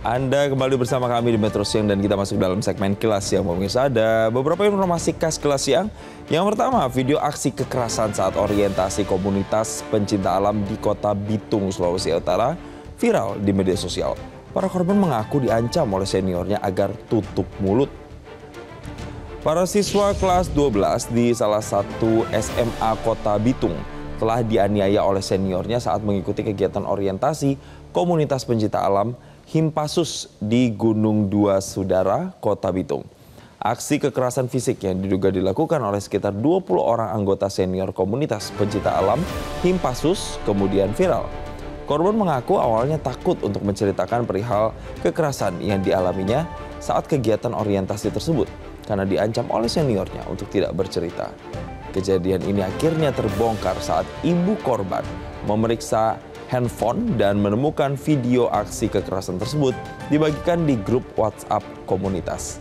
Anda kembali bersama kami di Metro Siang dan kita masuk dalam segmen Kilas Siang. Pemirsa, ada beberapa informasi khas Kilas Siang. Yang pertama, video aksi kekerasan saat orientasi komunitas pencinta alam di Kota Bitung, Sulawesi Utara viral di media sosial. Para korban mengaku diancam oleh seniornya agar tutup mulut. Para siswa kelas 12 di salah satu SMA Kota Bitung telah dianiaya oleh seniornya saat mengikuti kegiatan orientasi komunitas pencinta alam Himpasus di Gunung Dua Sudara, Kota Bitung. Aksi kekerasan fisik yang diduga dilakukan oleh sekitar 20 orang anggota senior komunitas pencinta alam Himpasus kemudian viral. Korban mengaku awalnya takut untuk menceritakan perihal kekerasan yang dialaminya saat kegiatan orientasi tersebut karena diancam oleh seniornya untuk tidak bercerita. Kejadian ini akhirnya terbongkar saat ibu korban memeriksa handphone dan menemukan video aksi kekerasan tersebut dibagikan di grup WhatsApp komunitas.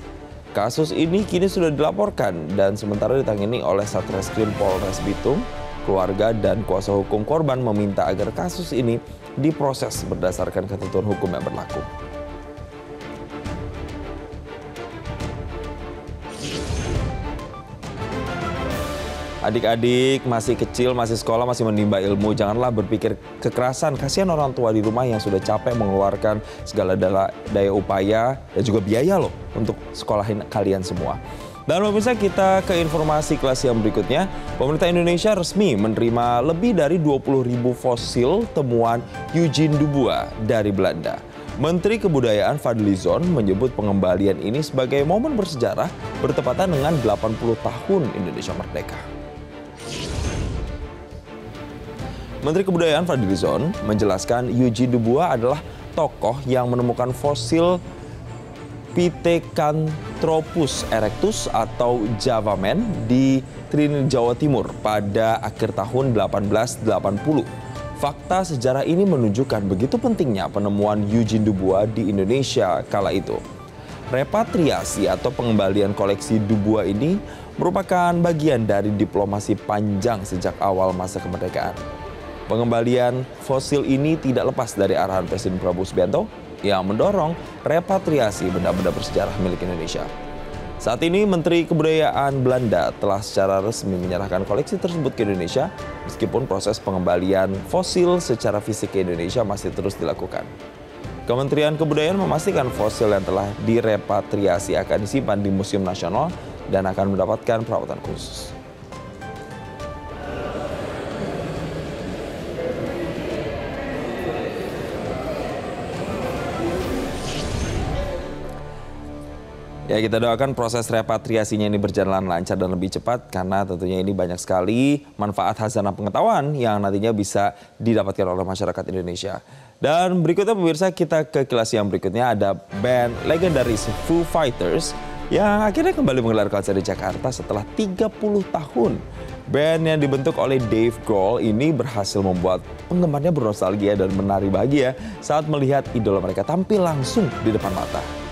Kasus ini kini sudah dilaporkan dan sementara ditangani oleh Satreskrim Polres Bitung. Keluarga dan kuasa hukum korban meminta agar kasus ini diproses berdasarkan ketentuan hukum yang berlaku. Adik-adik masih kecil, masih sekolah, masih menimba ilmu. Janganlah berpikir kekerasan. Kasihan orang tua di rumah yang sudah capek mengeluarkan segala daya upaya dan juga biaya loh untuk sekolahin kalian semua. Dan pemirsa, kita ke informasi kelas yang berikutnya. Pemerintah Indonesia resmi menerima lebih dari 20.000 fosil temuan Eugene Dubois dari Belanda. Menteri Kebudayaan Fadlizon menyebut pengembalian ini sebagai momen bersejarah bertepatan dengan 80 tahun Indonesia merdeka. Menteri Kebudayaan Fadlizon menjelaskan Eugene Dubois adalah tokoh yang menemukan fosil Pithecanthropus erectus atau Javaman di Trinidad, Jawa Timur pada akhir tahun 1880. Fakta sejarah ini menunjukkan begitu pentingnya penemuan Eugene Dubois di Indonesia kala itu. Repatriasi atau pengembalian koleksi Dubois ini merupakan bagian dari diplomasi panjang sejak awal masa kemerdekaan. Pengembalian fosil ini tidak lepas dari arahan Presiden Prabowo Subianto yang mendorong repatriasi benda-benda bersejarah milik Indonesia. Saat ini Menteri Kebudayaan Belanda telah secara resmi menyerahkan koleksi tersebut ke Indonesia, meskipun proses pengembalian fosil secara fisik ke Indonesia masih terus dilakukan. Kementerian Kebudayaan memastikan fosil yang telah direpatriasi akan disimpan di Museum Nasional dan akan mendapatkan perawatan khusus. Ya, kita doakan proses repatriasinya ini berjalan lancar dan lebih cepat karena tentunya ini banyak sekali manfaat khazanah pengetahuan yang nantinya bisa didapatkan oleh masyarakat Indonesia. Dan berikutnya pemirsa, kita ke kelas yang berikutnya ada band legendaris Foo Fighters yang akhirnya kembali menggelar konser di Jakarta setelah 30 tahun. Band yang dibentuk oleh Dave Grohl ini berhasil membuat penggemarnya bernostalgia dan menari bahagia saat melihat idola mereka tampil langsung di depan mata.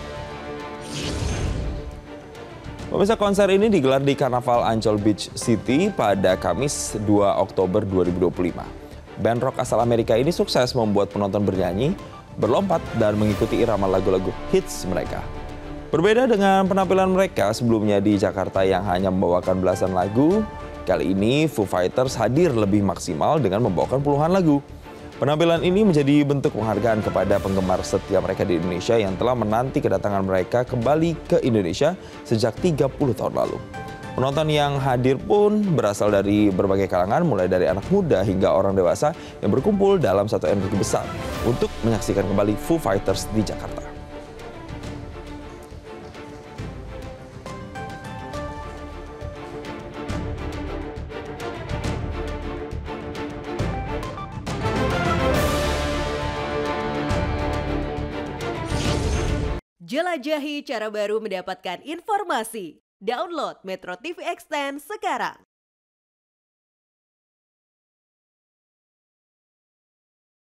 Pemirsa, konser ini digelar di Karnaval Ancol Beach City pada Kamis 2 Oktober 2025. Band rock asal Amerika ini sukses membuat penonton bernyanyi, berlompat, dan mengikuti irama lagu-lagu hits mereka. Berbeda dengan penampilan mereka sebelumnya di Jakarta yang hanya membawakan belasan lagu, kali ini Foo Fighters hadir lebih maksimal dengan membawakan puluhan lagu. Penampilan ini menjadi bentuk penghargaan kepada penggemar setia mereka di Indonesia yang telah menanti kedatangan mereka kembali ke Indonesia sejak 30 tahun lalu. Penonton yang hadir pun berasal dari berbagai kalangan, mulai dari anak muda hingga orang dewasa yang berkumpul dalam satu energi besar untuk menyaksikan kembali Foo Fighters di Jakarta. Jelajahi cara baru mendapatkan informasi. Download Metro TV Extend sekarang.